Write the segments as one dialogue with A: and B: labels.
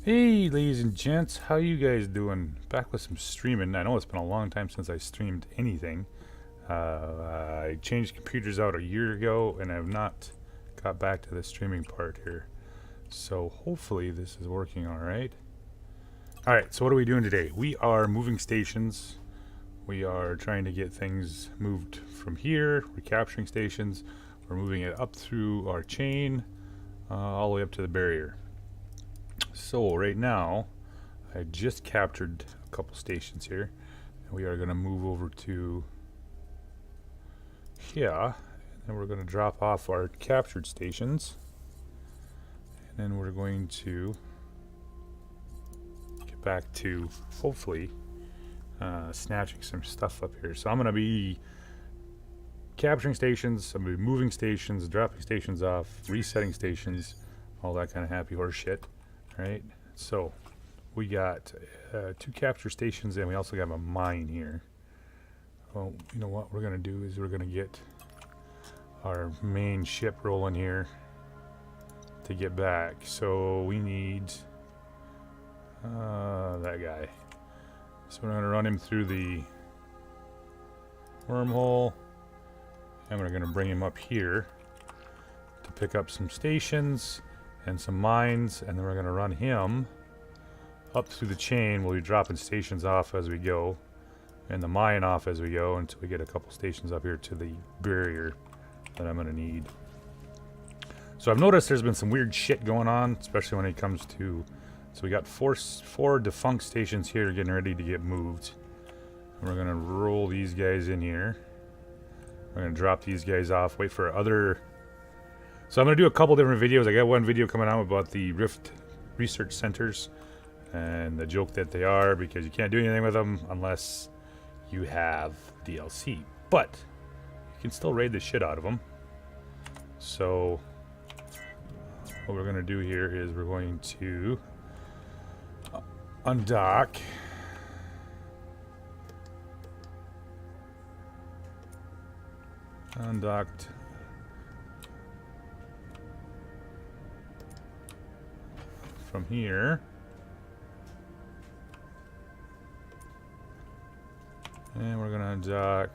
A: Hey ladies and gents, how you guys doing? Back with some streaming. I know it's been a long time since I streamed anything. I changed computers out a year ago and I've not got back to the streaming part here. So hopefully this is working alright. Alright, so what are we doing today? We are moving stations. We are trying to get things moved from here. We're capturing stations. We're moving it up through our chain all the way up to the barrier. So right now, I just captured a couple stations here. And we are going to move over to here. And then we're going to drop off our captured stations. And then we're going to get back to, hopefully, snatching some stuff up here. So I'm going to be capturing stations, I'm going to be moving stations, dropping stations off, resetting stations, all that kind of happy horse shit. Right, so we got 2 capture stations and we also have a mine here. Well, you know what we're gonna do is we're gonna get our main ship rolling here to get back. So we need that guy. So we're gonna run him through the wormhole and we're gonna bring him up here to pick up some stations and some mines, and then we're going to run him up through the chain. We'll be dropping stations off as we go and the mine off as we go until we get a couple stations up here to the barrier that I'm going to need. So I've noticed there's been some weird shit going on, especially when it comes to, so we got four defunct stations here getting ready to get moved. And we're going to roll these guys in here. We're going to drop these guys off, wait for other. So I'm going to do a couple different videos. I got one video coming out about the Rift research centers and the joke that they are, because you can't do anything with them unless you have DLC. But you can still raid the shit out of them. So what we're going to do here is we're going to undock. Undocked. From here, and we're gonna undock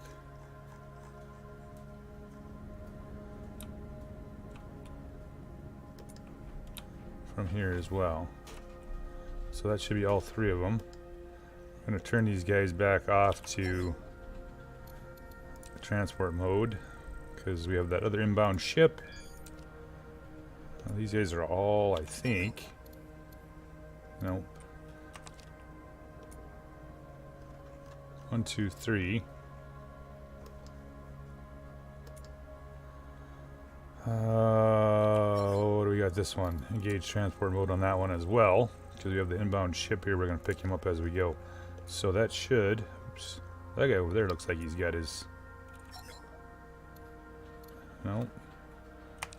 A: from here as well. So that should be all 3 of them. I'm gonna turn these guys back off to transport mode because we have that other inbound ship. Now, these guys are all, I think. Nope. 1, 2, 3. What do we got? This one. Engage transport mode on that one as well, because we have the inbound ship here. We're going to pick him up as we go. So that should. Oops. That guy over there looks like he's got his. No.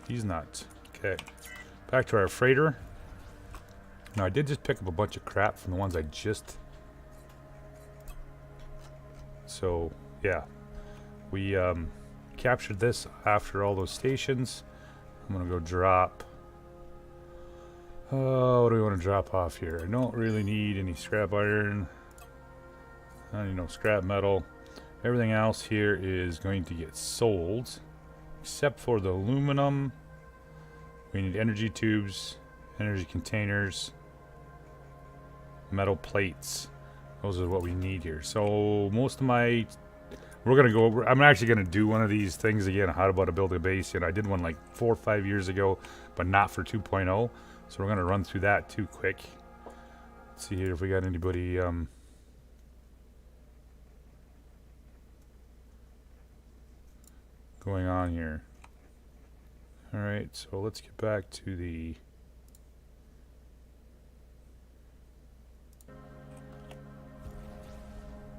A: He's not. Okay. Back to our freighter. Now I did just pick up a bunch of crap from the ones I just. So yeah, we captured this after all those stations. I'm gonna go drop. What do we want to drop off here? I don't really need any scrap iron. I need no scrap metal. Everything else here is going to get sold, except for the aluminum. We need energy tubes, energy containers, metal plates. Those are what we need here. So most of my, we're gonna go over. I'm actually gonna do one of these things again. How about to build a base? You know, I did one like 4 or 5 years ago, but not for 2.0. So we're gonna run through that too quick. Let's see here if we got anybody. Going on here. All right, so let's get back to the.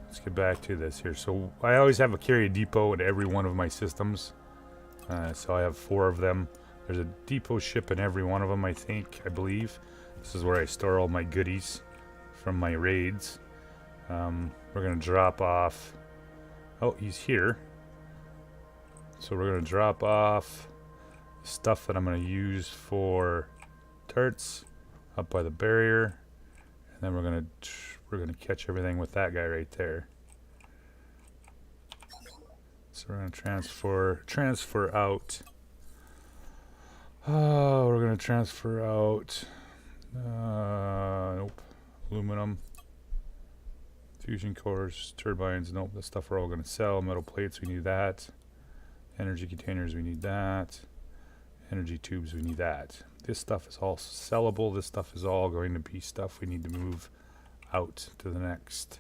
A: Let's get back to this here. So I always have a carrier depot in every one of my systems. So I have 4 of them. There's a depot ship in every one of them, I believe. This is where I store all my goodies from my raids. We're going to drop off. Oh, he's here. So we're going to drop off stuff that I'm going to use for turrets up by the barrier, and then we're gonna catch everything with that guy right there. So we're gonna transfer out. Oh, we're gonna transfer out. Nope. Aluminum. Fusion cores, turbines. Nope. The stuff we're all gonna sell. Metal plates. We need that. Energy containers. We need that. Energy tubes. We need that. This stuff is all sellable. This stuff is all going to be stuff we need to move out to the next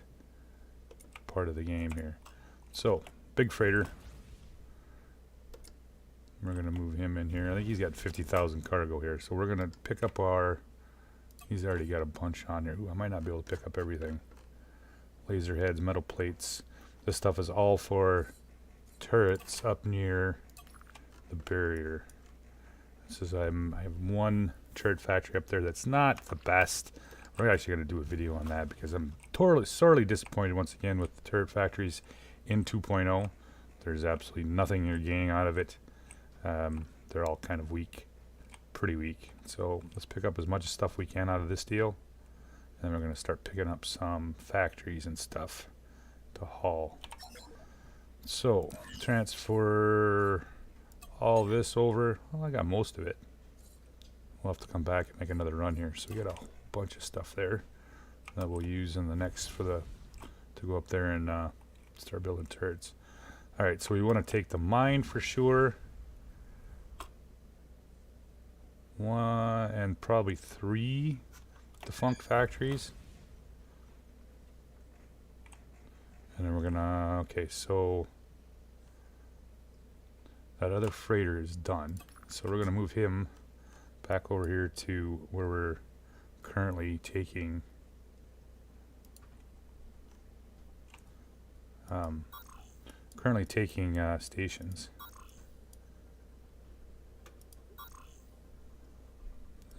A: part of the game here. So, big freighter. We're going to move him in here. I think he's got 50,000 cargo here. So we're going to pick up our... He's already got a bunch on here. Ooh, I might not be able to pick up everything. Laser heads, metal plates. This stuff is all for turrets up near the barrier. This is, I have one turret factory up there that's not the best. We're actually going to do a video on that because I'm sorely disappointed once again with the turret factories in 2.0. There's absolutely nothing you're gaining out of it. They're all kind of weak, pretty weak. So let's pick up as much stuff we can out of this deal. And then we're going to start picking up some factories and stuff to haul. So transfer all this over. Well, I got most of it. We'll have to come back and make another run here. So we got a whole bunch of stuff there that we'll use in the next to go up there and start building turrets. All right, so we want to take the mine for sure. 1 and probably 3 defunct factories. And then we're gonna, okay, so that other freighter is done. So we're gonna move him back over here to where we're currently taking stations.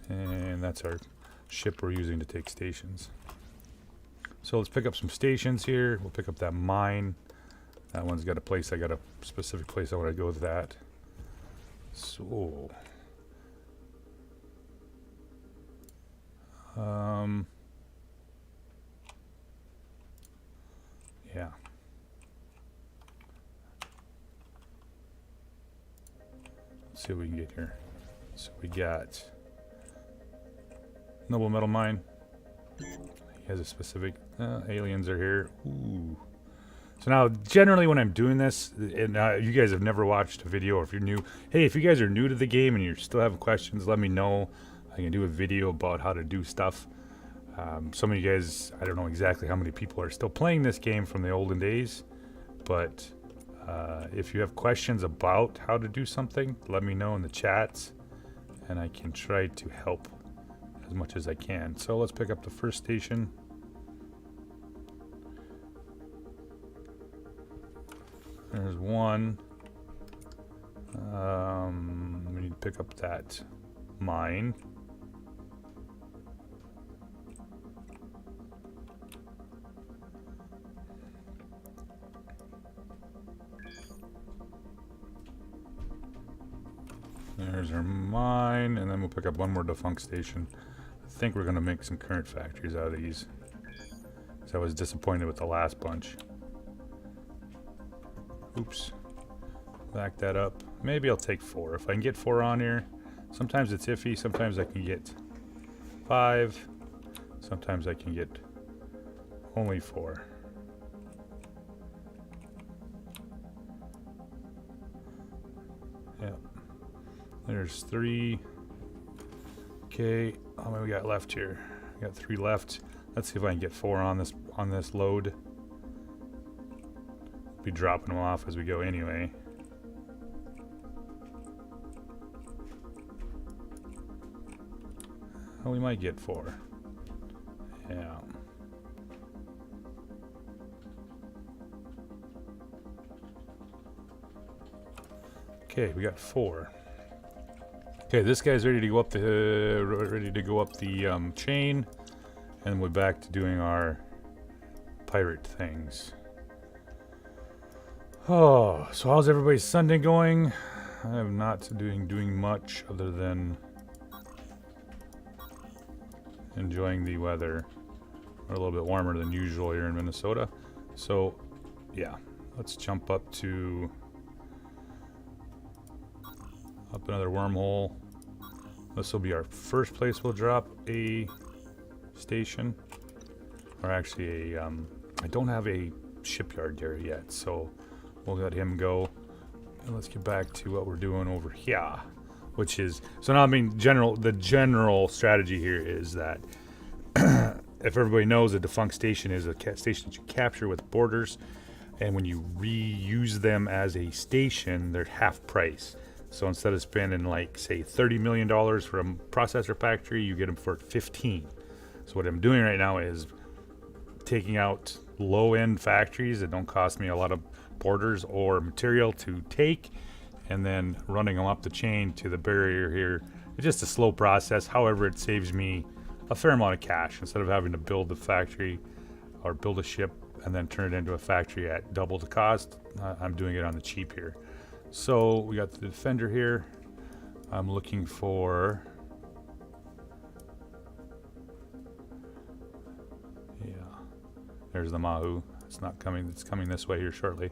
A: And that's our ship we're using to take stations. So let's pick up some stations here. We'll pick up that mine. That one's got a place. I got a specific place I want to go with that. So yeah. Let's see what we can get here. So we got Noble Metal Mine. He has a specific... aliens are here. Ooh. So now, generally when I'm doing this, and you guys have never watched a video, or if you're new... Hey, if you guys are new to the game and you're still having questions, let me know. I can do a video about how to do stuff. Some of you guys, I don't know exactly how many people are still playing this game from the olden days. But if you have questions about how to do something, let me know in the chats. And I can try to help as much as I can. So let's pick up the first station. There's one. We need to pick up that mine. There's our mine, and then we'll pick up one more defunct station. I think we're going to make some current factories out of these. So I was disappointed with the last bunch. Oops. Back that up. Maybe I'll take 4. If I can get 4 on here. Sometimes it's iffy. Sometimes I can get 5. Sometimes I can get only 4. Yeah. There's 3. Okay. How many we got left here? We got 3 left. Let's see if I can get 4 on this load. Be dropping them off as we go anyway. Oh, we might get 4. Yeah. Okay, we got 4. Okay, this guy's ready to go up the chain, and we're back to doing our pirate things. Oh, so how's everybody's Sunday going? I am not doing much other than enjoying the weather. We're a little bit warmer than usual here in Minnesota. So, yeah, let's jump up another wormhole. This will be our first place we'll drop a station. Or actually I don't have a shipyard there yet, so we'll let him go. And let's get back to what we're doing over here, which is, so now I mean, the general strategy here is that if everybody knows, a defunct station is a station that you capture with borders, and when you reuse them as a station, they're half price. So instead of spending like say $30 million for a processor factory, you get them for 15. So what I'm doing right now is taking out low-end factories that don't cost me a lot of borders or material to take, and then running them up the chain to the barrier here. It's just a slow process. However, it saves me a fair amount of cash. Instead of having to build the factory or build a ship and then turn it into a factory at double the cost, I'm doing it on the cheap here. So we got the defender here. I'm looking for, yeah, there's the Mahu. It's not coming, it's coming this way here shortly.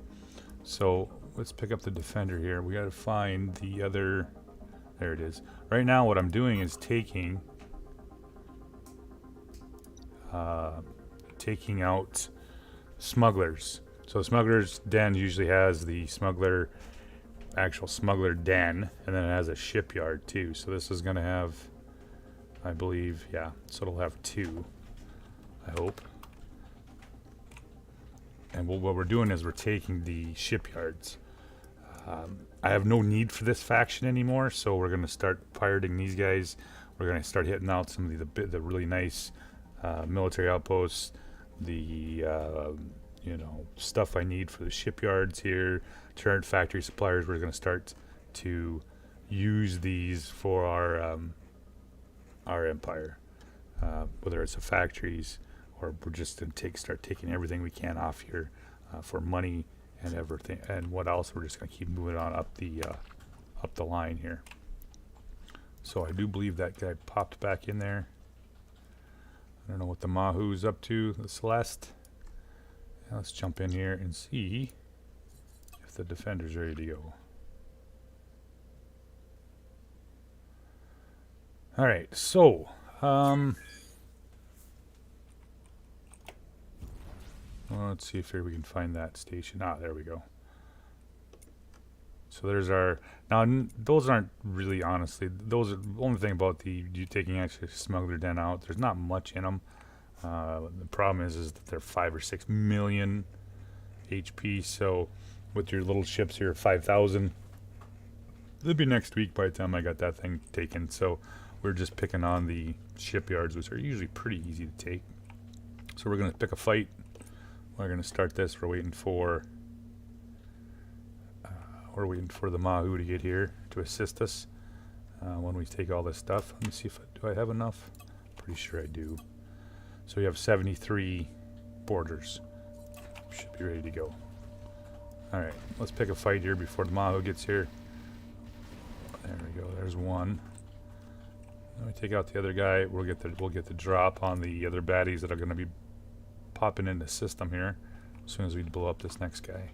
A: So let's pick up the defender here. We got to find the other, there it is. Right now what I'm doing is taking out smugglers. So smugglers den usually has the actual smuggler den, and then it has a shipyard too. So this is going to have, I believe, yeah, so it'll have two, I hope. And what we're doing is we're taking the shipyards. I have no need for this faction anymore, so we're going to start pirating these guys. We're going to start hitting out some of the really nice military outposts, the stuff I need for the shipyards here, turret factory suppliers. We're going to start to use these for our empire, whether it's the factories, or we're just going to start taking everything we can off here for money and everything. And what else? We're just going to keep moving on up the line here. So I do believe that guy popped back in there. I don't know what the Mahu's up to, the Celeste. Now let's jump in here and see if the defender's ready to go. All right, so well, let's see if here we can find that station. Ah, there we go. So there's our, now those aren't really, honestly, those are the only thing about you taking actually smuggler den out. There's not much in them. The problem is that they're 5 or 6 million HP. So with your little ships here, 5,000, it'll be next week by the time I got that thing taken. So we're just picking on the shipyards, which are usually pretty easy to take. So we're going to pick a fight. We're going to start this. We're waiting for the Mahu to get here to assist us when we take all this stuff. Let me see if do I have enough. Pretty sure I do. So we have 73 borders. Should be ready to go. All right, let's pick a fight here before the Mahu gets here. There we go. There's one. Let me take out the other guy. We'll get the drop on the other baddies that are going to be popping in the system here as soon as we blow up this next guy.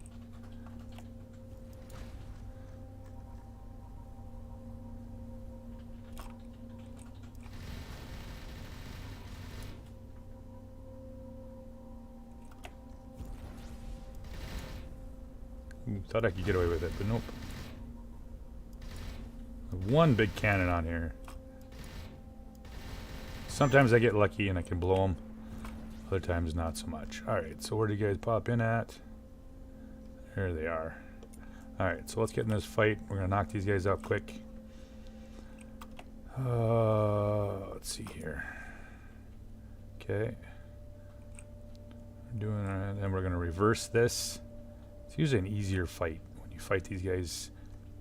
A: Thought I could get away with it, but nope. One big cannon on here. Sometimes I get lucky and I can blow them. Other times not so much. Alright, so where do you guys pop in at? There they are. Alright, so let's get in this fight. We're going to knock these guys out quick. Let's see here. Okay. We're doing it, and we're going to reverse this. It's usually an easier fight when you fight these guys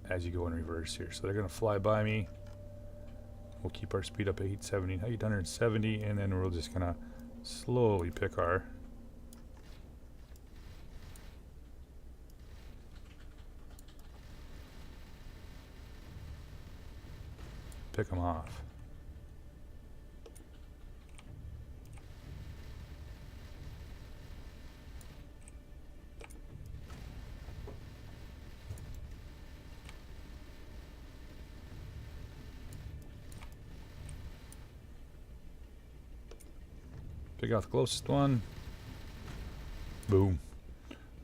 A: as you go in reverse here. So they're going to fly by me. We'll keep our speed up at 870, and then we're just going to slowly pick them off. Pick out the closest one. Boom.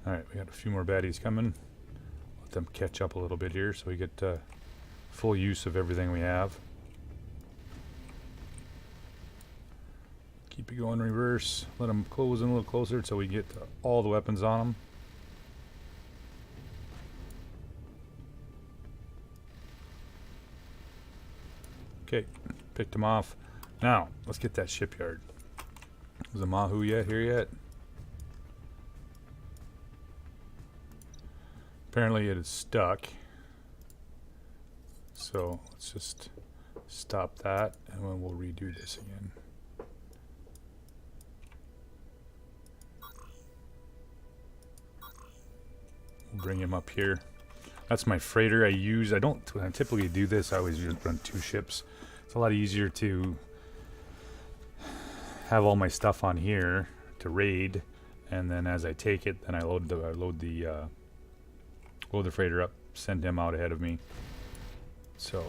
A: Alright, we got a few more baddies coming. Let them catch up a little bit here so we get full use of everything we have. Keep it going reverse. Let them close in a little closer until we get all the weapons on them. Okay, picked them off. Now, let's get that shipyard. Is the Mahu here yet? Apparently it is stuck. So let's just stop that and then we'll redo this again. We'll bring him up here. That's my freighter I use. When I typically do this, I always run 2 ships. It's a lot easier to have all my stuff on here to raid, and then as I take it, then I load the freighter up, send him out ahead of me. So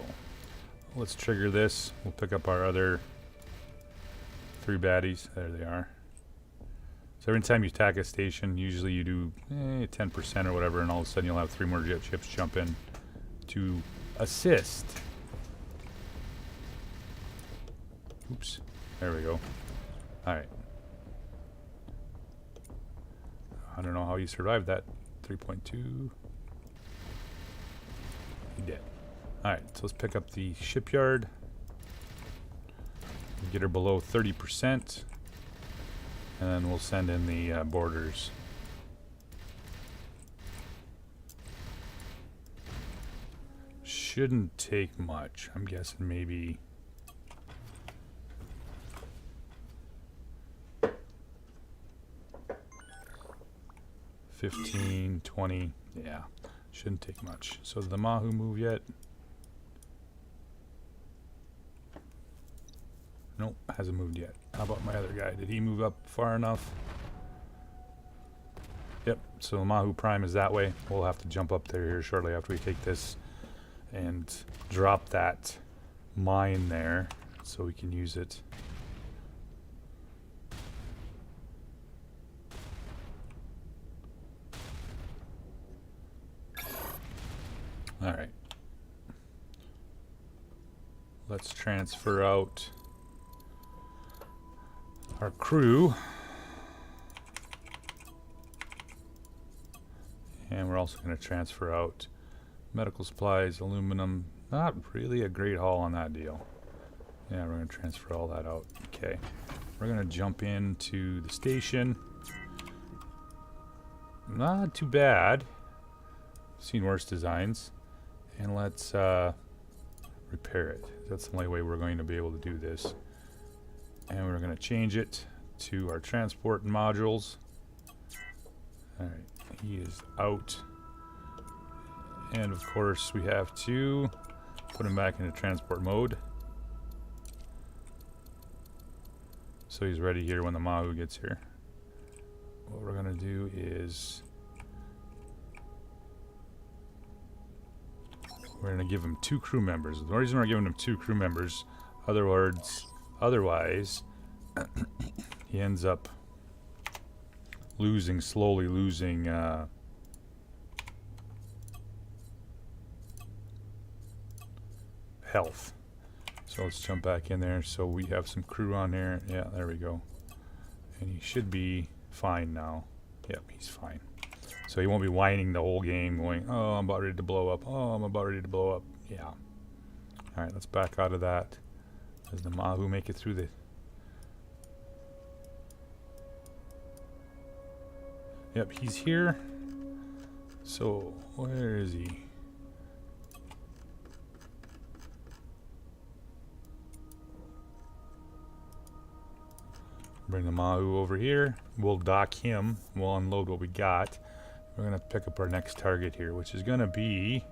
A: let's trigger this. We'll pick up our other 3 baddies. There they are. So every time you attack a station, usually you do 10% or whatever, and all of a sudden you'll have 3 more jet ships jump in to assist. Oops. There we go. Alright. I don't know how you survived that. 3.2. He did. Alright, so let's pick up the shipyard. Get her below 30%. And then we'll send in the borders. Shouldn't take much. I'm guessing maybe 15, 20. Yeah, shouldn't take much. So did the Mahu move yet? Nope, hasn't moved yet. How about my other guy? Did he move up far enough? Yep, so the Mahu Prime is that way. We'll have to jump up there here shortly after we take this and drop that mine there so we can use it. Alright. Let's transfer out our crew. And we're also going to transfer out medical supplies, aluminum. Not really a great haul on that deal. Yeah, we're going to transfer all that out. Okay. We're going to jump into the station. Not too bad. Seen worse designs. And let's repair it. That's the only way we're going to be able to do this. And we're going to change it to our transport modules. Alright, he is out. And of course we have to put him back into transport mode. So he's ready here when the Mahu gets here. What we're going to do is we're going to give him 2 crew members. The reason we're giving him 2 crew members, otherwise he ends up slowly losing health. So let's jump back in there. So we have some crew on there. Yeah, there we go. And he should be fine now. Yep, he's fine. So he won't be whining the whole game going, oh, I'm about ready to blow up. Oh, I'm about ready to blow up. Yeah. Alright, let's back out of that. Does the Mahu make it through the... Yep, he's here. So, where is he? Bring the Mahu over here. We'll dock him. We'll unload what we got. We're going to pick up our next target here, which is going to be...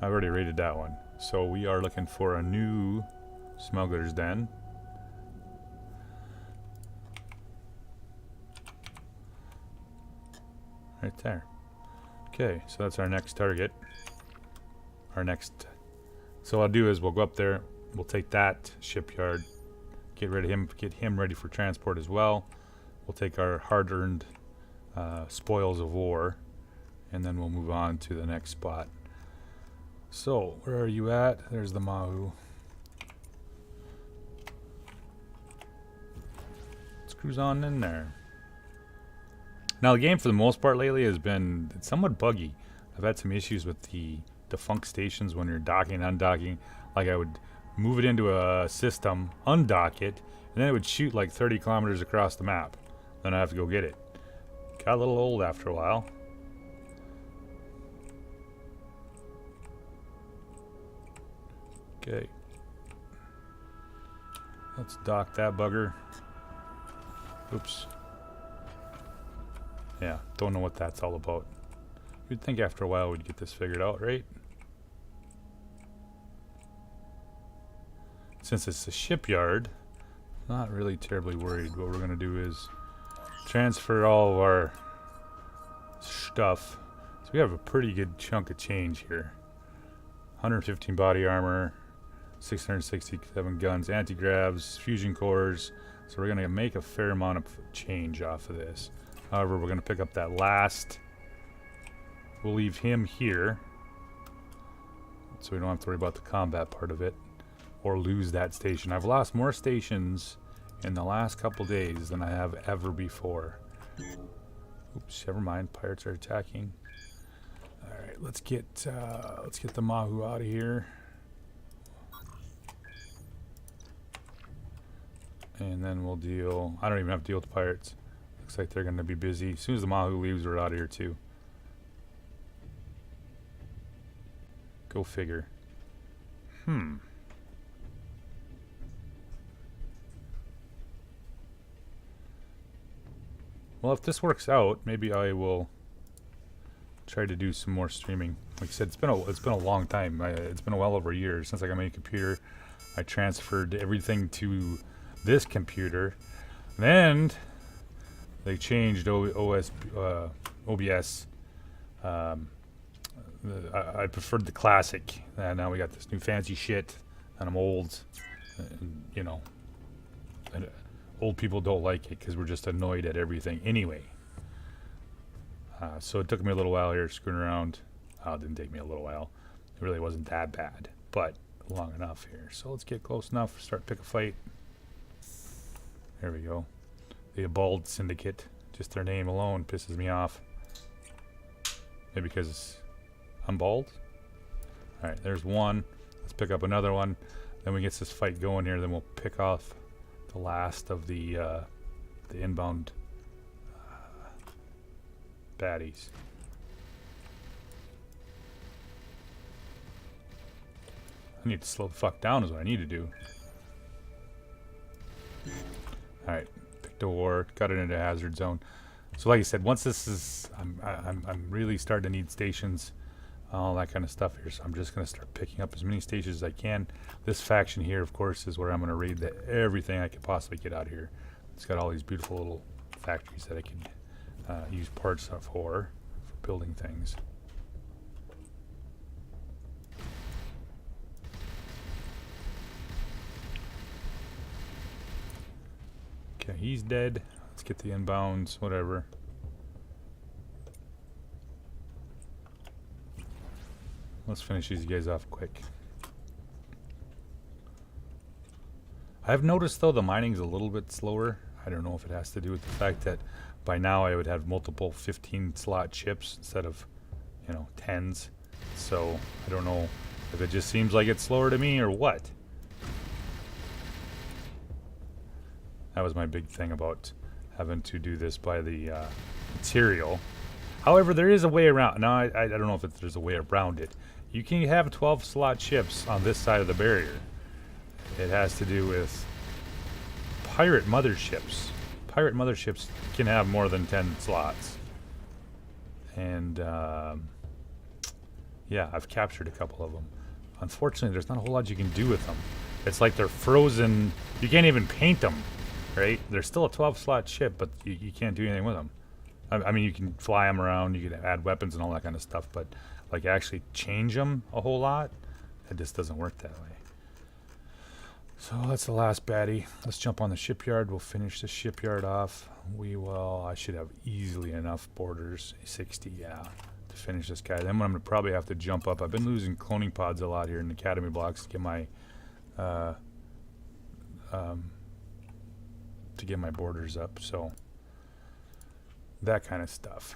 A: I've already rated that one. So we are looking for a new smugglers den. Right there. Okay, so that's our next target. So what I'll do is we'll go up there, We'll take that shipyard, get rid of him, get him ready for transport as well. We'll take our hard-earned spoils of war, and then we'll move on to the next spot. So, where are you at? There's the Mahu. Let's cruise on in there. Now, the game, for the most part lately, has been somewhat buggy. I've had some issues with the defunct stations when you're docking and undocking. Like, I would move it into a system, undock it, and then it would shoot like 30 kilometers across the map. Then I have to go get it. Got a little old after a while. Okay. Let's dock that bugger. Oops. Yeah, don't know what that's all about. You'd think after a while we'd get this figured out, right? Since it's a shipyard, not really terribly worried. What we're going to do is transfer all of our stuff. So we have a pretty good chunk of change here. 115 body armor, 667 guns, anti-gravs, fusion cores. So we're going to make a fair amount of change off of this. However, we're going to pick up that last. We'll leave him here, so we don't have to worry about the combat part of it, or lose that station. I've lost more stations in the last couple days than I have ever before. Oops, never mind. Pirates are attacking. All right, let's get the Mahu out of here, and then we'll deal. I don't even have to deal with the pirates. Looks like they're going to be busy. As soon as the Mahu leaves, we're out of here too. Go figure. Well, if this works out, maybe I will try to do some more streaming. Like I said, it's been a long time. It's been well over a year since I got my computer. I transferred everything to this computer. Then they changed OBS. I preferred the classic, and now we got this new fancy shit, and I'm old, and, you know, and old people don't like it because we're just annoyed at everything anyway. So it took me a little while here screwing around. It didn't take me a little while. It really wasn't that bad, but long enough here. So let's get close enough, start pick a fight. There we go. The Bald Syndicate. Just their name alone pisses me off. Maybe because I'm bald? Alright, there's one. Let's pick up another one. Then we get this fight going here. Then we'll pick off the last of the inbound baddies. I need to slow the fuck down is what I need to do. Alright, picked a war, got it into a hazard zone. So like I said, once this is, I'm really starting to need stations, all that kind of stuff here. So I'm just going to start picking up as many stations as I can. This faction here, of course, is where I'm going to raid everything I could possibly get out here. It's got all these beautiful little factories that I can use parts for building things. Okay, he's dead. Let's get the inbounds, whatever. Let's finish these guys off quick. I've noticed though the mining's a little bit slower. I don't know if it has to do with the fact that by now I would have multiple 15 slot chips instead of, you know, 10s. So I don't know if it just seems like it's slower to me or what. That was my big thing about having to do this by the material. However, there is a way around. Now, I don't know if there's a way around it. You can have 12 slot chips on this side of the barrier. It has to do with pirate motherships. Pirate motherships can have more than 10 slots. And, yeah, I've captured a couple of them. Unfortunately, there's not a whole lot you can do with them. It's like they're frozen. You can't even paint them. Right? They're still a 12-slot ship, but you can't do anything with them. I mean, you can fly them around, you can add weapons and all that kind of stuff, but like actually change them a whole lot, it just doesn't work that way. So that's the last baddie. Let's jump on the shipyard. We'll finish the shipyard off. I should have easily enough borders. 60, yeah, to finish this guy. Then I'm going to probably have to jump up. I've been losing cloning pods a lot here in Academy blocks to get my borders up. So that kind of stuff.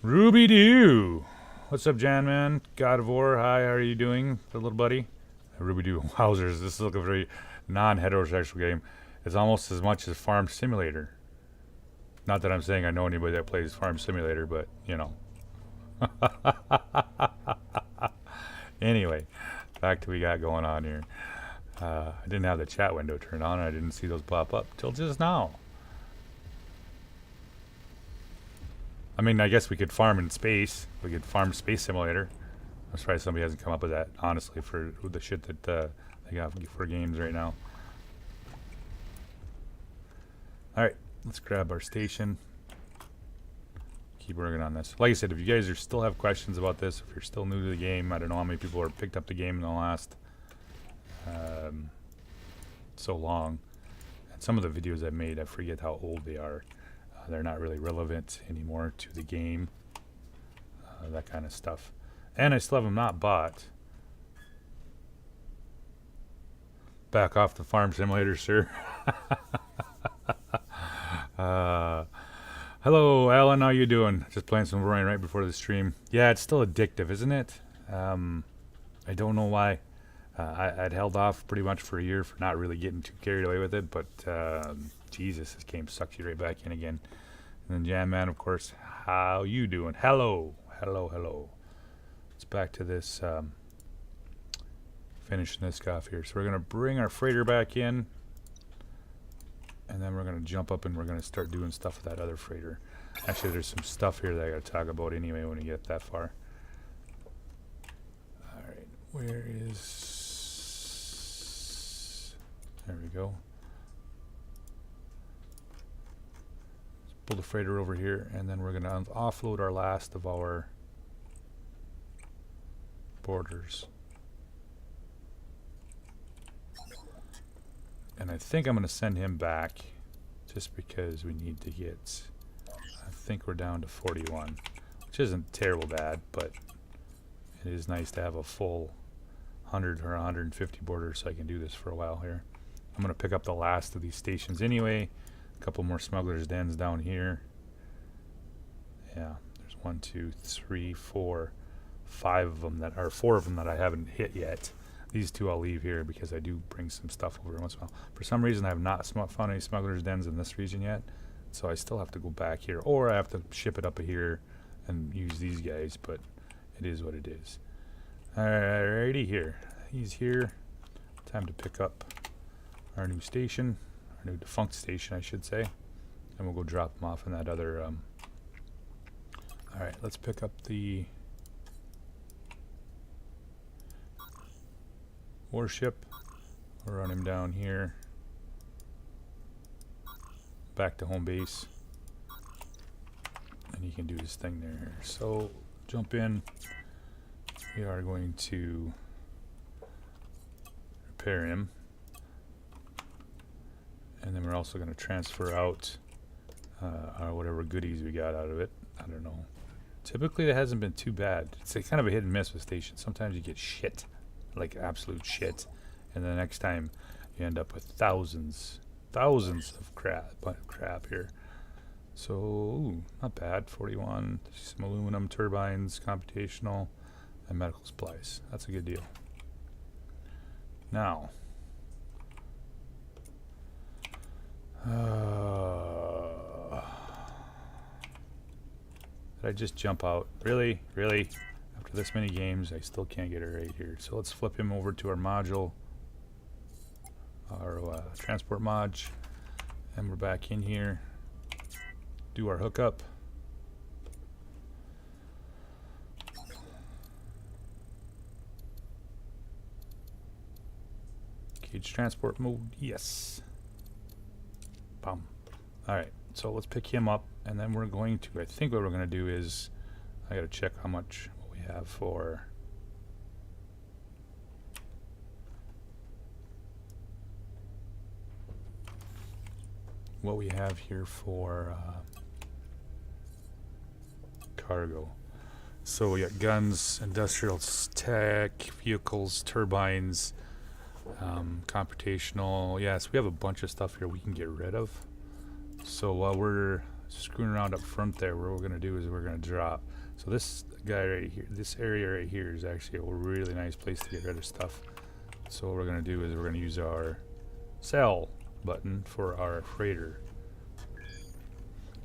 A: Ruby Doo! What's up, Jan Man? God of War, hi, how are you doing, the little buddy? Ruby Doo, wowzers, this is like a very non-heterosexual game. It's almost as much as Farm Simulator. Not that I'm saying I know anybody that plays Farm Simulator, but, you know. Anyway, back to what we got going on here. I didn't have the chat window turned on, and I didn't see those pop up till just now. I mean, I guess we could farm in space. We could farm Space Simulator. I'm surprised somebody hasn't come up with that, honestly, for the shit that they got for games right now. Alright, let's grab our station. Keep working on this. Like I said, if you guys still have questions about this, if you're still new to the game, I don't know how many people have picked up the game in the last so long. And some of the videos I've made, I forget how old they are. They're not really relevant anymore to the game. That kind of stuff. And I still have them not bought. Back off the Farm Simulator, sir. Hello, Alan. How you doing? Just playing some Avorion right before the stream. Yeah, it's still addictive, isn't it? I don't know why. I'd held off pretty much for a year for not really getting too carried away with it, but Jesus, this game sucks you right back in again. And then Jam Man, of course, how you doing? Hello, hello, hello. Let's back to this, finishing this off here. So we're gonna bring our freighter back in, and then we're gonna jump up and we're gonna start doing stuff with that other freighter. Actually, there's some stuff here that I gotta talk about anyway when we get that far. All right, where is? There we go. Let's pull the freighter over here, and then we're going to offload our last of our borders. And I think I'm going to send him back just because we need to get, I think we're down to 41, which isn't terrible bad, but it is nice to have a full 100 or 150 borders so I can do this for a while here. I'm going to pick up the last of these stations anyway. A couple more smugglers' dens down here. Yeah, there's 1, 2, 3, 4, 5 of them that are 4 of them that I haven't hit yet. These 2 I'll leave here because I do bring some stuff over once in a while. For some reason, I have not found any smugglers' dens in this region yet, so I still have to go back here, or I have to ship it up here and use these guys. But it is what it is. Alrighty, here. He's here. Time to pick up our new station, our new defunct station, I should say. And we'll go drop them off in that other. Alright, let's pick up the warship. We'll run him down here. Back to home base. And he can do his thing there. So, jump in. We are going to repair him. And then we're also going to transfer out whatever goodies we got out of it. I don't know. Typically, that hasn't been too bad. It's a kind of a hit and miss with stations. Sometimes you get shit, like absolute shit, and the next time you end up with thousands of crap here. So, ooh, not bad. 41. Some aluminum turbines, computational, and medical supplies. That's a good deal. Now. Did I just jump out? Really? Really? After this many games, I still can't get it right here. So let's flip him over to our module, our transport mod, and we're back in here. Do our hookup. Cage transport mode, yes. Alright, So let's pick him up, and then we're going to, I think what we're going to do is, I got to check how much we have for, what we have here for cargo. So we got guns, industrial tech, vehicles, turbines, computational. Yes, we have a bunch of stuff here we can get rid of. So while we're screwing around up front there, what we're going to do is we're going to drop. So this guy right here, this area right here is actually a really nice place to get rid of stuff. So what we're going to do is we're going to use our sell button for our freighter.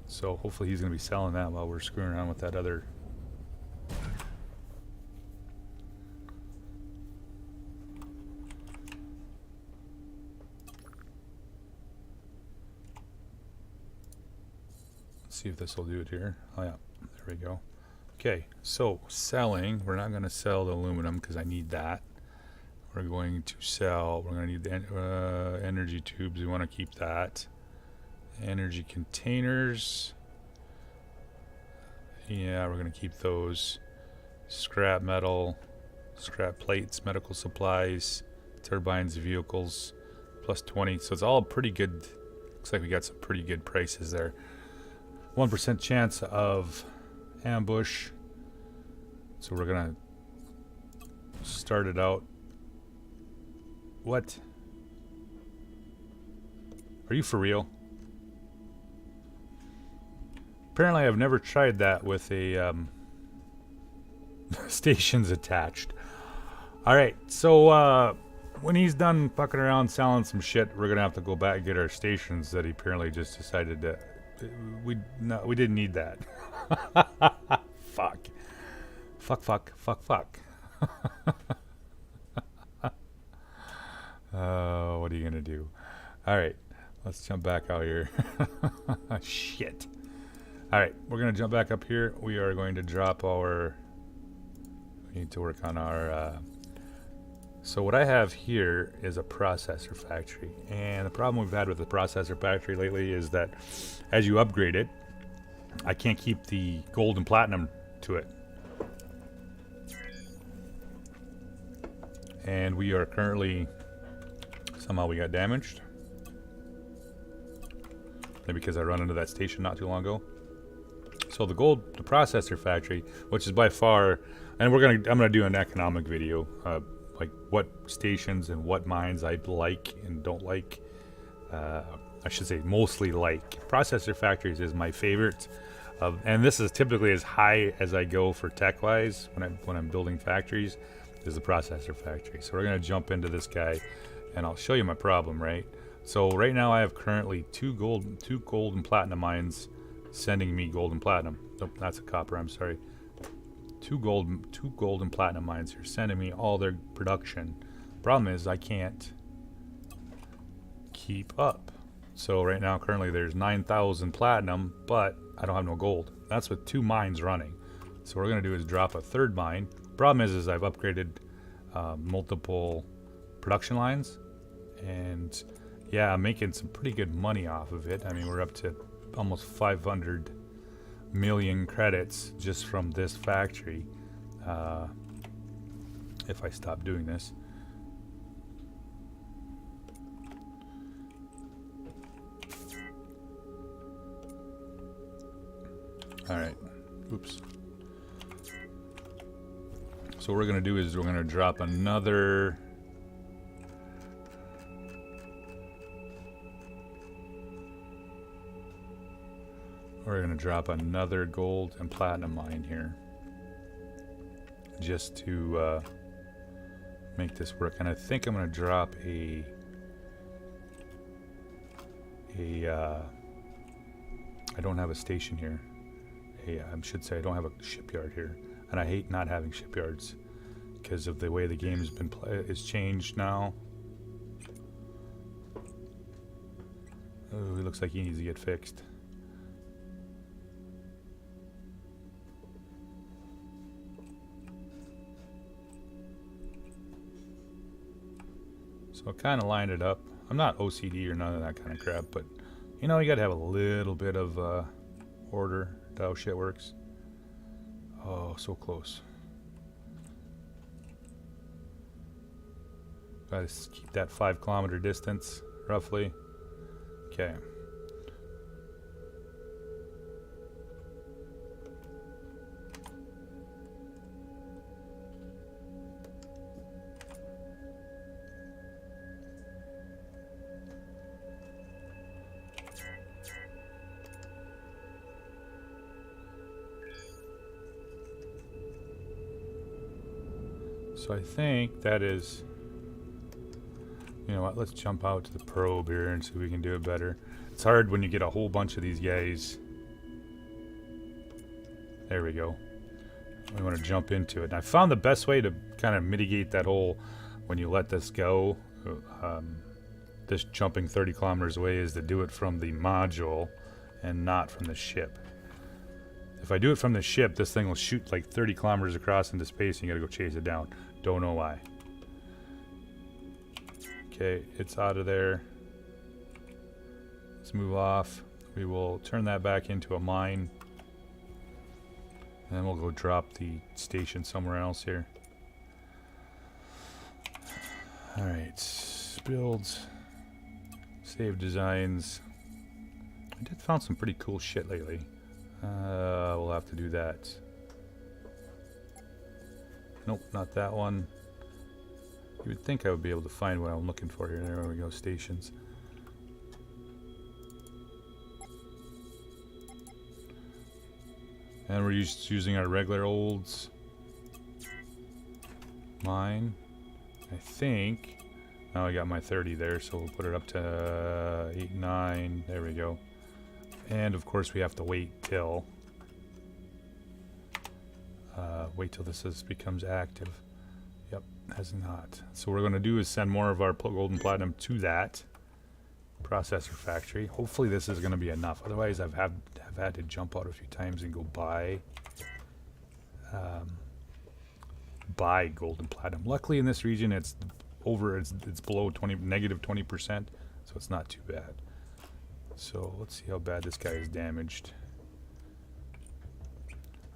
A: So hopefully he's going to be selling that while we're screwing around with that other. See if this will do it here. Oh yeah, there we go. Okay, so selling, we're not going to sell the aluminum because I need that. We're going to sell, we're going to need the energy tubes, we want to keep that. Energy containers, yeah, we're going to keep those. Scrap metal, scrap plates, medical supplies, turbines, vehicles, plus 20. So it's all pretty good. Looks like we got some pretty good prices there. 1% chance of ambush. So we're gonna start it out. What? Are you for real? Apparently I've never tried that with a stations attached. Alright, so when he's done fucking around selling some shit, we're gonna have to go back and get our stations that he apparently just decided to. We didn't need that. Fuck. Fuck. What are you gonna do? Alright, let's jump back out here. Shit. Alright, we're gonna jump back up here. We are going to drop our. We need to work on our. So what I have here is a processor factory, and the problem we've had with the processor factory lately is that as you upgrade it, I can't keep the gold and platinum to it. And we are currently, somehow we got damaged. Maybe because I run into that station not too long ago. So the processor factory, which is by far, and I'm gonna do an economic video, like what stations and what mines I like and don't like. I should say mostly like. Processor factories is my favorite, and this is typically as high as I go for tech-wise when I'm building factories, is the processor factory. So we're gonna jump into this guy, and I'll show you my problem. Right. So right now I have currently two gold and platinum mines sending me gold and platinum. Nope, that's a copper. I'm sorry. Two gold and platinum mines are sending me all their production. Problem is I can't keep up. So right now currently there's 9,000 platinum, but I don't have no gold. That's with two mines running. So what we're gonna do is drop a third mine. Problem is I've upgraded multiple production lines, and yeah, I'm making some pretty good money off of it. I mean, we're up to almost 500 million credits just from this factory. If I stop doing this. Alright. Oops. So what we're going to do is we're going to drop another. We're going to drop another gold and platinum mine here. Just to make this work. And I think I'm going to drop I don't have a station here. I should say I don't have a shipyard here. And I hate not having shipyards because of the way the game has been is changed now. Oh, he looks like he needs to get fixed. So I kind of lined it up. I'm not OCD or none of that kind of crap, but You know, you gotta have a little bit of order to how shit works. Oh, so close. Gotta keep that 5-kilometer distance, roughly. Okay. So I think that is... You know what, let's jump out to the probe here and see if we can do it better. It's hard when you get a whole bunch of these guys. There we go. We want to jump into it. And I found the best way to kind of mitigate that whole, when you let this go, this jumping 30 kilometers away, is to do it from the module and not from the ship. If I do it from the ship, this thing will shoot like 30 kilometers across into space and you gotta go chase it down. Don't know why. Okay, it's out of there. Let's move off. We will turn that back into a mine. And then we'll go drop the station somewhere else here. Alright, builds. Save designs. I did found some pretty cool shit lately. We'll have to do that. Nope, not that one. You would think I would be able to find what I'm looking for here. There we go, stations. And we're just using our regular olds. Mine. I think. Now I got my 30 there, so we'll put it up to 8, 9. There we go. And of course we have to wait till this becomes active. Yep, has not. So what we're going to do is send more of our gold and platinum to that processor factory. Hopefully this is going to be enough. Otherwise I've had to jump out a few times and go buy gold and platinum. Luckily in this region it's below negative 20%, so it's not too bad. So let's see how bad this guy is damaged.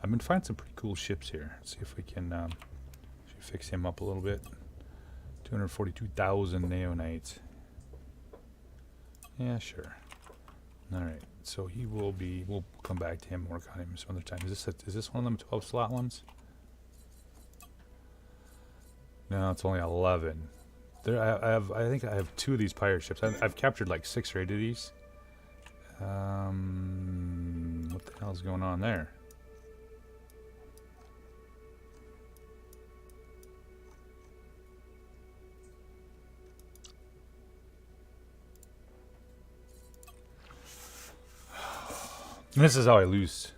A: I've been finding some pretty cool ships here. Let's see if we can fix him up a little bit. 242,000 neonites. Yeah, sure. Alright, so he will be... We'll come back to him and work on him some other time. Is this one of them 12 slot ones? No, it's only 11. I think I have 2 of these pirate ships. I've captured like 6 or 8 of these. What the hell is going on there? And this is how I lose.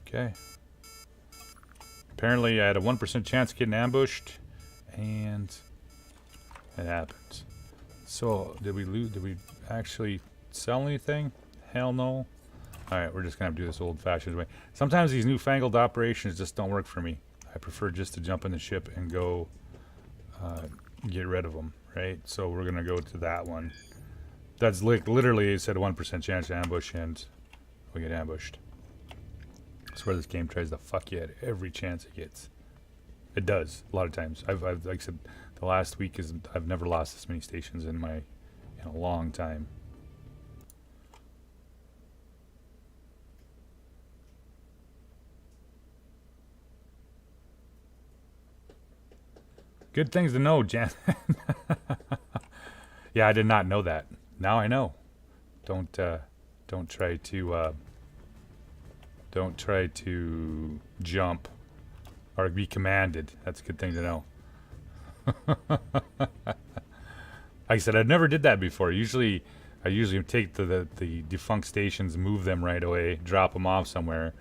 A: Okay. Apparently I had a 1% chance of getting ambushed, and it happened. So, did we loot? Did we actually sell anything? Hell no. Alright, we're just gonna have to do this old-fashioned way. Sometimes these newfangled operations just don't work for me. I prefer just to jump in the ship and go get rid of them, right? So we're gonna go to that one. That's literally, it said 1% chance to ambush, and we get ambushed. That's where this game tries to fuck you at every chance it gets. It does a lot of times. I've like I said, the last week I've never lost this many stations in a long time. Good things to know, Jan. Yeah, I did not know that. Now I know. Don't try to jump or be commanded. That's a good thing to know. Like I said, I never did that before. I usually take the defunct stations, move them right away, drop them off somewhere.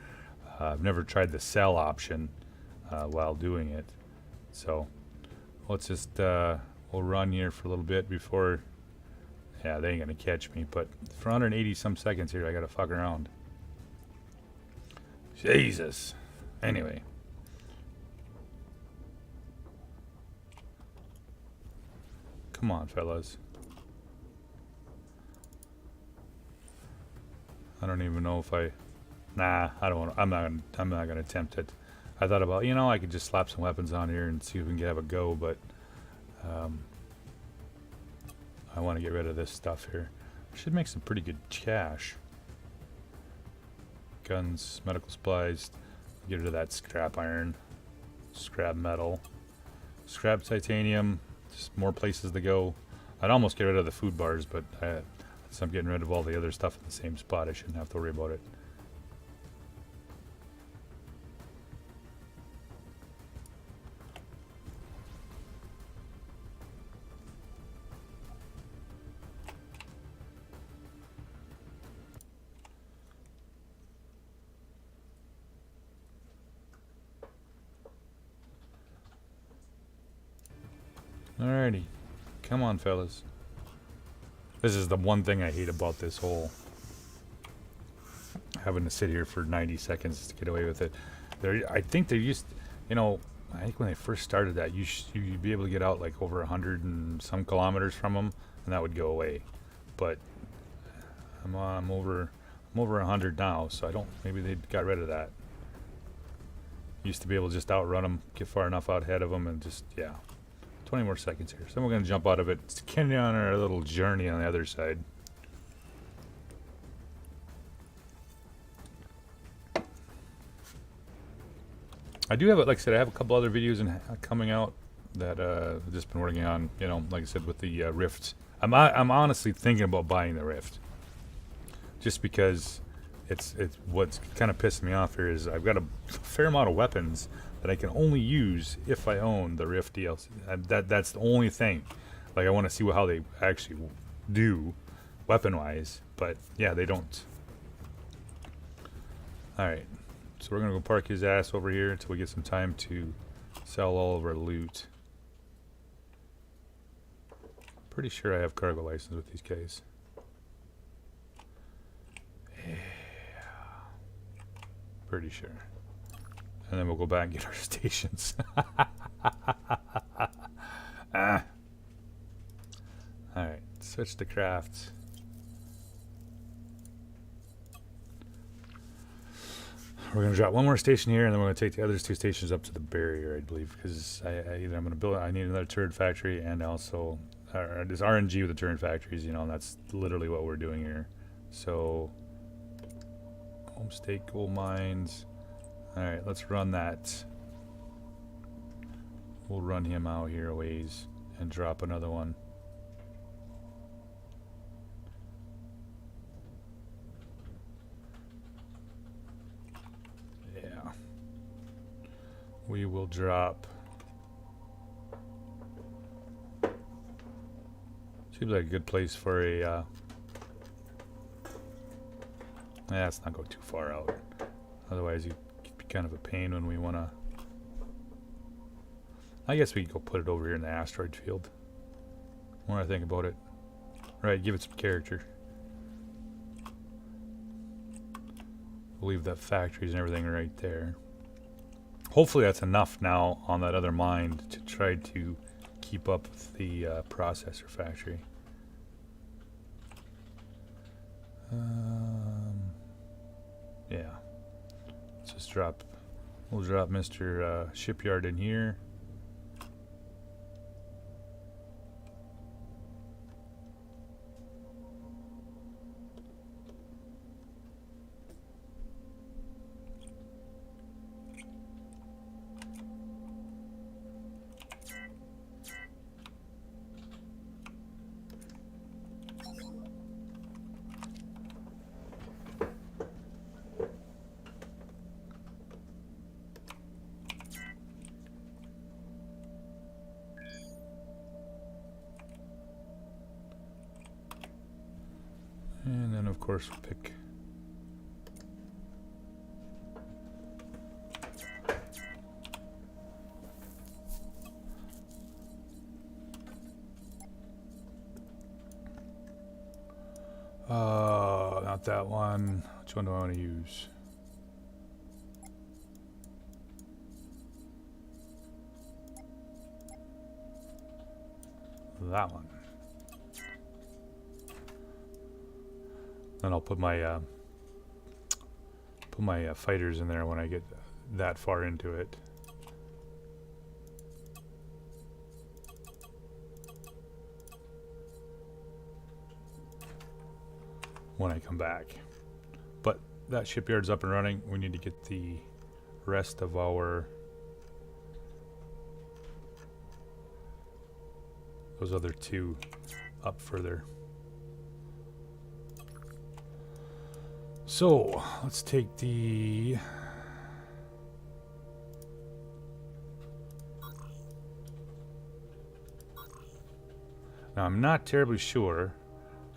A: I've never tried the sell option while doing it. So let's just we'll run here for a little bit before. Yeah, they ain't gonna catch me. But for 180 some seconds here, I gotta fuck around. Jesus. Anyway. Come on, fellas. I don't even know if I... Nah, I don't want to... I'm not gonna attempt it. I thought about, you know, I could just slap some weapons on here and see if we can have a go, but... I want to get rid of this stuff here. Should make some pretty good cash. Guns, medical supplies. Get rid of that scrap iron. Scrap metal. Scrap titanium. Just more places to go. I'd almost get rid of the food bars, but since I'm getting rid of all the other stuff in the same spot, I shouldn't have to worry about it. Alrighty. Come on, fellas. This is the one thing I hate about this whole having to sit here for 90 seconds to get away with it. I think they used, you know, I think when they first started that, you'd be able to get out like over 100 and some kilometers from them, and that would go away. But I'm over 100 now, so I don't. Maybe they got rid of that. Used to be able to just outrun them, get far enough out ahead of them, and just 20 more seconds here. So we're gonna jump out of it. Let's continue on our little journey on the other side. I do have, like I said, I have a couple other videos coming out that I've just been working on. You know, like I said, with the Rift. I'm honestly thinking about buying the Rift, just because it's what's kind of pissing me off here is I've got a fair amount of weapons that I can only use if I own the Rift DLC. That's the only thing. Like I want to see how they actually do, weapon-wise. But yeah, they don't. All right. So we're gonna go park his ass over here until we get some time to sell all of our loot. Pretty sure I have cargo license with these guys. Yeah. Pretty sure. And then we'll go back and get our stations. Alright, switch to craft. We're going to drop one more station here, and then we're going to take the other two stations up to the barrier, I believe, because I'm going to build. I need another turret factory, and also there's RNG with the turret factories. You know, and that's literally what we're doing here. So, home state gold mines. All right, let's run that. We'll run him out here a ways and drop another one. We will drop. Seems like a good place for a. Let's not go too far out. Otherwise, it'd be kind of a pain when we want to. I guess we could go put it over here in the asteroid field. The more I think about it. Right, give it some character. We'll leave the factories and everything right there. Hopefully that's enough now on that other mine to try to keep up with the processor factory. Yeah. Let's just drop. We'll drop Mr. Shipyard in here. And then of course we'll pick not that one. Which one do I want to use? that one. Then I'll put my fighters in there when I get that far into it. When I come back. But that shipyard's up and running. We need to get the rest of our those other two up further. So let's take the now I'm not terribly sure.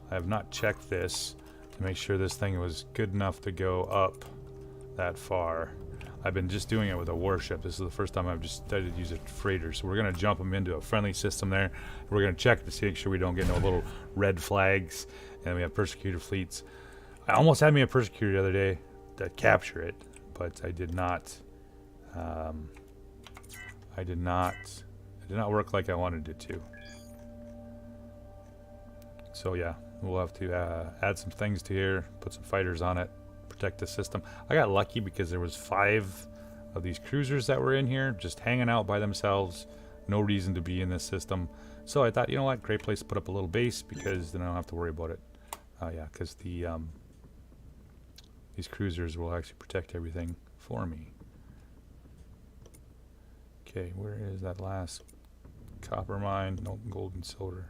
A: I have not checked this to make sure this thing was good enough to go up that far. I've been just doing it with a warship. This is the first time I've just started to use a freighter. So we're going to jump them into a friendly system there. We're going to check to make sure we don't get no little red flags. And we have persecutor fleets. I almost had me a persecutor the other day to capture it, but I did not. It did not work like I wanted it to. So yeah, we'll have to add some things to here, put some fighters on it, protect the system. I got lucky because there was 5 of these cruisers that were in here just hanging out by themselves. No reason to be in this system. So I thought, you know what, great place to put up a little base because then I don't have to worry about it. Yeah, because these cruisers will actually protect everything for me. Okay, where is that last copper mine? No, gold and silver.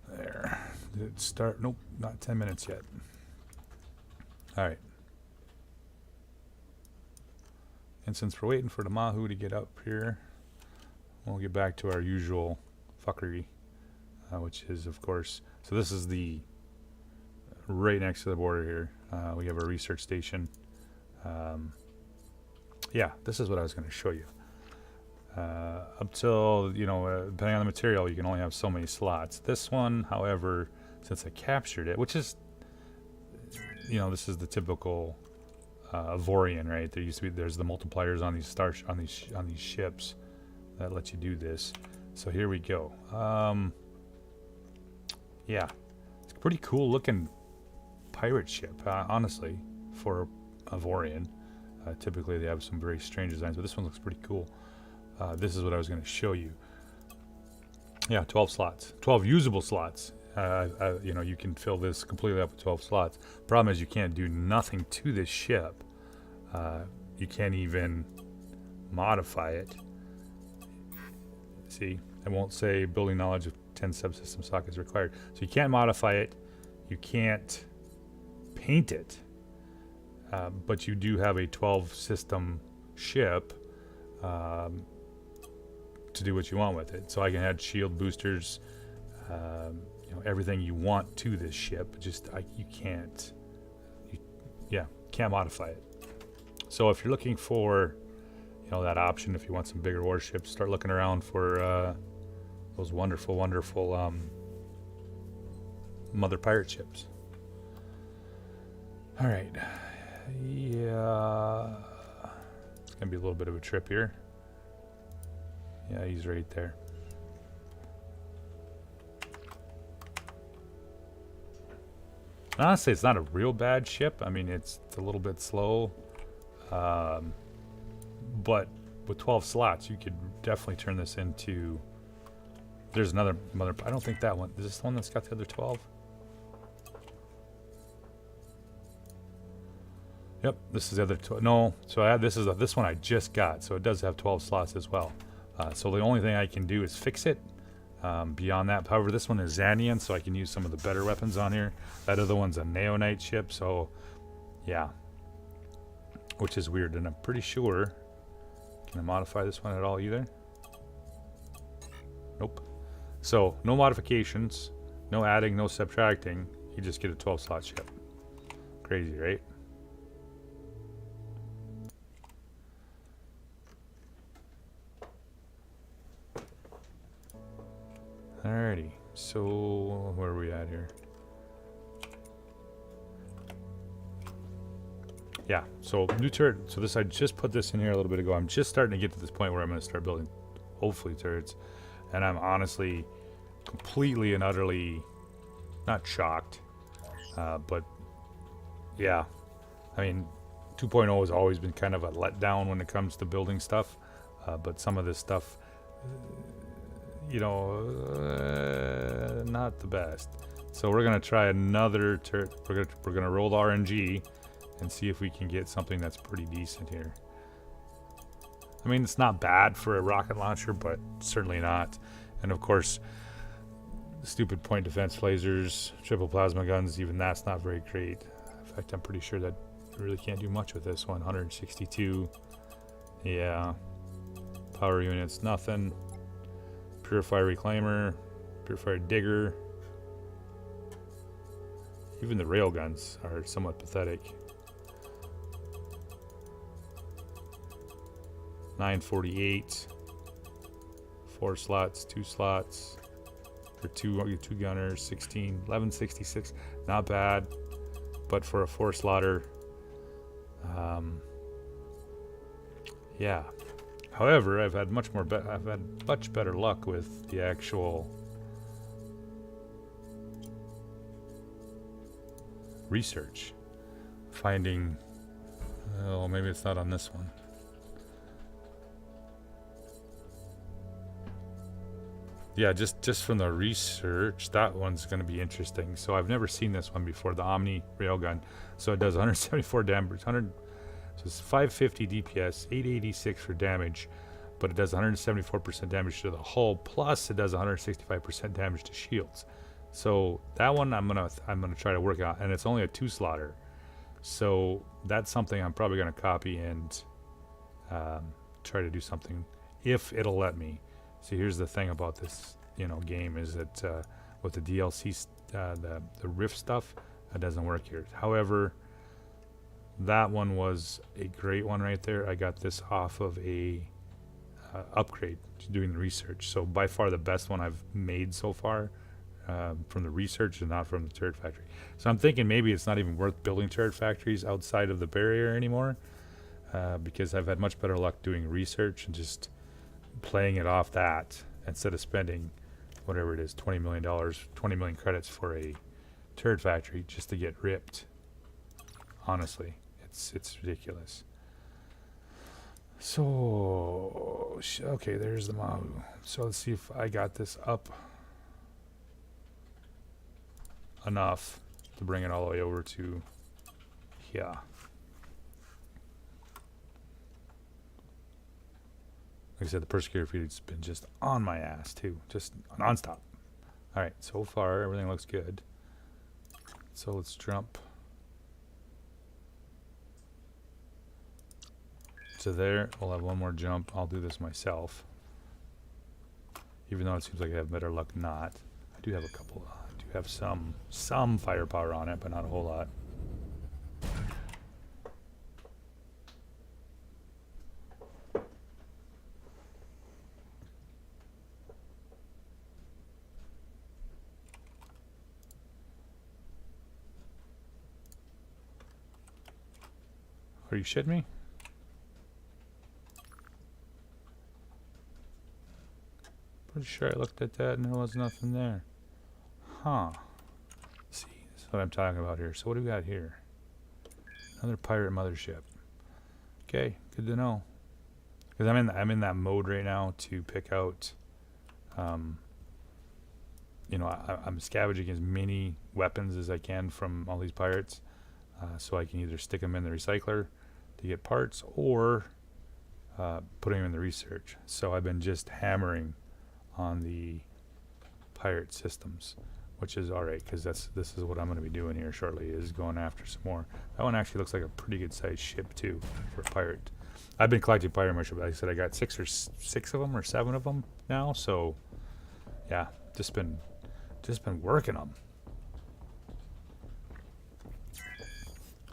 A: There. Did it start? Nope, not 10 minutes yet. Alright. And since we're waiting for the Mahu to get up here, we'll get back to our usual fuckery, which is, of course, so this is the right next to the border here. We have a research station. Yeah, this is what I was going to show you. Up till, you know, depending on the material, you can only have so many slots. This one, however, since I captured it, which is, you know, this is the typical Avorion, right? There used to be, there's the multipliers on these on these ships that let you do this. So here we go. Yeah, it's a pretty cool looking pirate ship, honestly, for Avorion. Typically they have some very strange designs, but this one looks pretty cool. This is what I was going to show you. Yeah, 12 slots, 12 usable slots. You know, you can fill this completely up with 12 slots. Problem is you can't do nothing to this ship. You can't even modify it. See, it won't say building knowledge of 10 subsystem sockets required. So you can't modify it. You can't paint it. But you do have a 12 system ship to do what you want with it. So I can add shield boosters, you know, everything you want to this ship. Just you can't, can't modify it. So if you're looking for, you know, that option, if you want some bigger warships, start looking around for those wonderful, wonderful mother pirate ships. All right, yeah, it's gonna be a little bit of a trip here. Yeah, he's right there. Honestly, it's not a real bad ship. I mean, it's a little bit slow. But with 12 slots, you could definitely turn this into... There's another mother... I don't think that one... Is this the one that's got the other 12? Yep, this is the other 12. No, so I have, this one I just got. So it does have 12 slots as well. So the only thing I can do is fix it. Beyond that, however, this one is Xanian, so I can use some of the better weapons on here. That other one's a Neonite ship, so yeah. Which is weird, and I'm pretty sure... Can I modify this one at all either? Nope. So, no modifications, no adding, no subtracting. You just get a 12 slot ship. Crazy, right? Alrighty, so where are we at here? Yeah, so new turret. So this, I just put this in here a little bit ago. I'm just starting to get to this point where I'm going to start building, hopefully, turrets. And I'm honestly completely and utterly not shocked. But yeah, I mean, 2.0 has always been kind of a letdown when it comes to building stuff. But some of this stuff, you know, not the best. So we're going to try another turret. We're gonna roll the RNG and see if we can get something that's pretty decent here. I mean, it's not bad for a rocket launcher, but certainly not. And of course, stupid point defense lasers, triple plasma guns, even that's not very great. In fact, I'm pretty sure that we really can't do much with this one. 162. Yeah. Power units, nothing. Purifier reclaimer, purifier digger. Even the rail guns are somewhat pathetic. 948, 4 slots, 2 slots for two gunners, 1166, not bad, but for a 4 slotter, yeah. However, I've had much better luck with the actual research, finding. Oh, maybe it's not on this one. Yeah, just from the research, that one's going to be interesting. So I've never seen this one before, the Omni Railgun. So it does 174 damage, so it's 550 DPS, 886 for damage, but it does 174% damage to the hull, plus it does 165% damage to shields. So that one I'm gonna try to work out, and it's only a 2 slotter. So that's something I'm probably gonna copy and try to do something if it'll let me. See, here's the thing about this, game is that with the DLC, the Rift stuff, that doesn't work here. However, that one was a great one right there. I got this off of a upgrade to doing the research. So by far the best one I've made so far from the research and not from the turret factory. So I'm thinking maybe it's not even worth building turret factories outside of the barrier anymore because I've had much better luck doing research and just playing it off that instead of spending whatever it is, $20 million, 20 million credits for a turret factory just to get ripped. Honestly, it's ridiculous. So okay, there's the Mahu. So let's see if I got this up enough to bring it all the way over to here. Like I said, the persecutor feed's been just on my ass too, just nonstop. All right, so far everything looks good. So let's jump to there. We'll have one more jump. I'll do this myself, even though it seems like I have better luck not. I do have a couple. I do have some firepower on it, but not a whole lot. Are you shitting me? Pretty sure I looked at that and there was nothing there. Huh. See, this is what I'm talking about here. So what do we got here? Another pirate mothership. Okay, good to know. Because I'm in that mode right now to pick out. I'm scavenging as many weapons as I can from all these pirates, so I can either stick them in the recycler to get parts or putting them in the research. So I've been just hammering on the pirate systems, which is alright because this is what I'm going to be doing here shortly, is going after some more. That one actually looks like a pretty good sized ship too for a pirate. I've been collecting pirate ships. Like I said, I got six of them or 7 of them now. So yeah, just been working them.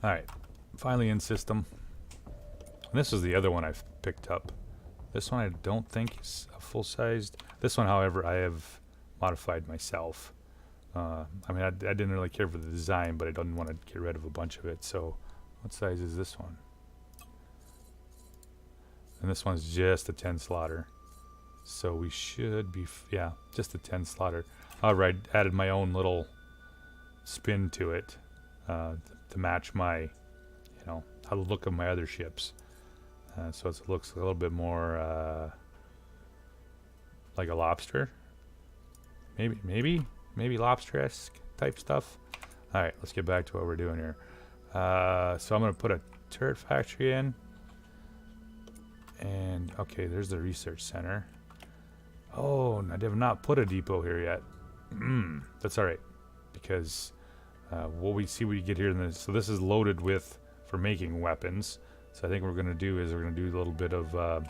A: All right, finally in system. And this is the other one I've picked up. This one I don't think is a full-sized. This one, however, I have modified myself. I didn't really care for the design, but I didn't want to get rid of a bunch of it, so What size is this one? And this one's just a 10 slaughter. So we should be, yeah, just a 10 slaughter. Alright, added my own little spin to it to match my, you know, how the look of my other ships. So it looks a little bit more like a lobster. Maybe lobster-esque type stuff. Alright, let's get back to what we're doing here. So I'm going to put a turret factory in. And, okay, there's the research center. Oh, I have not put a depot here yet. That's alright. Because what we see we get here in this, so this is loaded with for making weapons. So I think what we're going to do is we're going to do a little bit of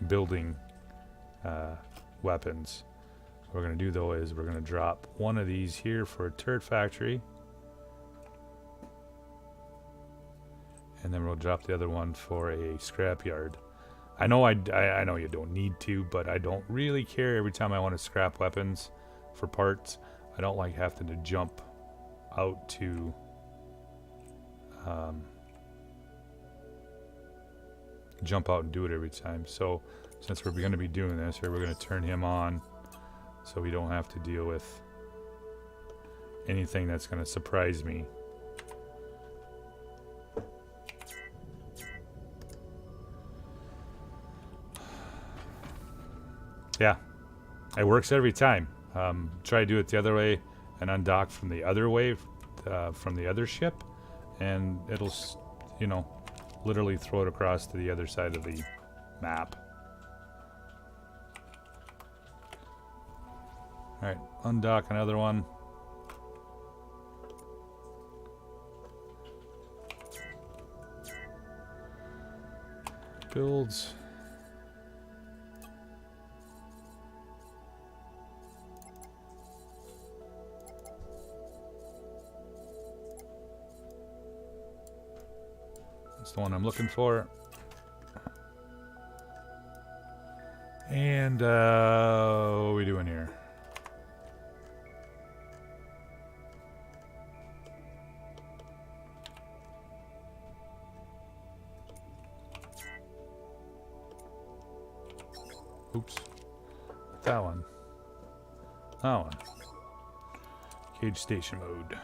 A: building weapons. What we're going to do though is we're going to drop one of these here for a turret factory. And then we'll drop the other one for a scrapyard. I know I know you don't need to, but I don't really care every time I want to scrap weapons for parts. I don't like having to jump out to jump out and do it every time. So since we're going to be doing this here, we're going to turn him on so we don't have to deal with anything that's going to surprise me. Yeah, it works every time. Try to do it the other way and undock from the other way, from the other ship, and it'll, you know, literally throw it across to the other side of the map. Alright, undock another one. Builds. That's the one I'm looking for. And what are we doing here? Oops. That one. That one. Cage station mode.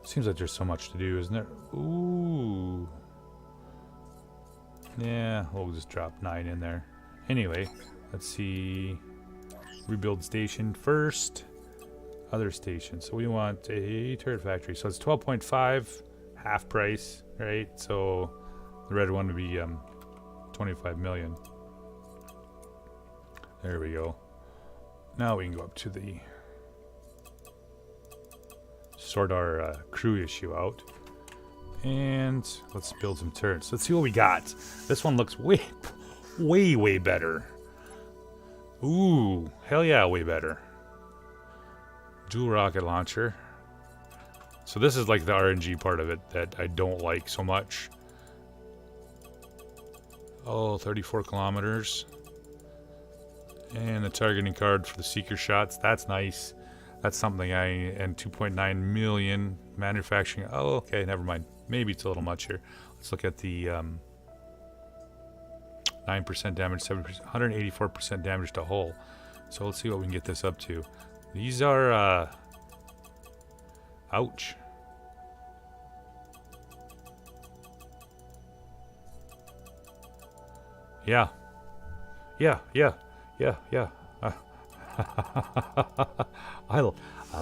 A: Seems like there's so much to do, isn't there? Ooh. Yeah, we'll just drop 9 in there. Anyway, let's see. Rebuild station first. Other station. So we want a turret factory. So it's 12.5, half price, right? So the red one would be 25 million. There we go. Now we can go up to the sort our crew issue out. And let's build some turrets. Let's see what we got. This one looks way better. Ooh, hell yeah, way better. Dual rocket launcher. So this is like the RNG part of it that I don't like so much. Oh, 34 kilometers. And the targeting card for the seeker shots. That's nice. That's something and 2.9 million manufacturing. Oh, okay, never mind. Maybe it's a little much here. Let's look at the 9% damage, 7%, 184% damage to hull. So let's see what we can get this up to. These are, ouch. Yeah. I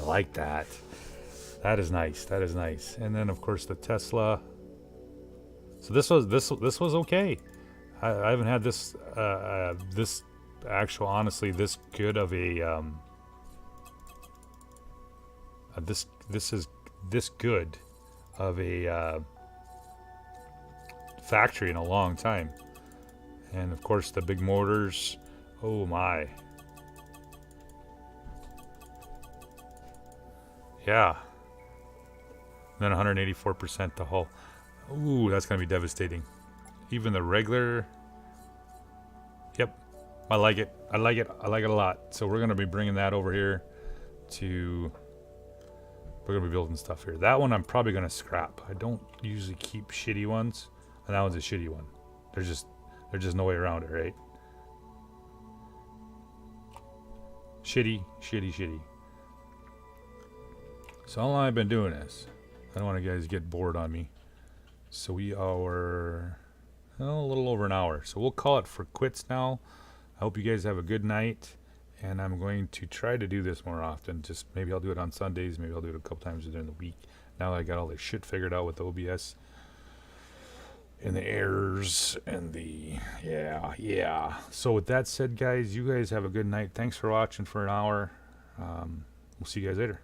A: like that. That is nice. That is nice. And then of course the Tesla. So this was okay. I haven't had this this actual honestly this good of a this is this good of a factory in a long time. And of course the big motors. Oh my. Yeah. And then 184% the hull. Ooh, that's gonna be devastating. Even the regular. Yep. I like it. I like it. I like it a lot. So we're gonna be bringing that over here to. We're gonna be building stuff here. That one I'm probably gonna scrap. I don't usually keep shitty ones, and that one's a shitty one. There's just no way around it, right? Shitty, shitty, shitty. So how long I've been doing this? I don't want you guys to get bored on me. So we are a little over an hour. So we'll call it for quits now. I hope you guys have a good night. And I'm going to try to do this more often. Just maybe I'll do it on Sundays. Maybe I'll do it a couple times during the week. Now that I got all this shit figured out with OBS. And the errors and the... Yeah. So with that said, guys, you guys have a good night. Thanks for watching for an hour. We'll see you guys later.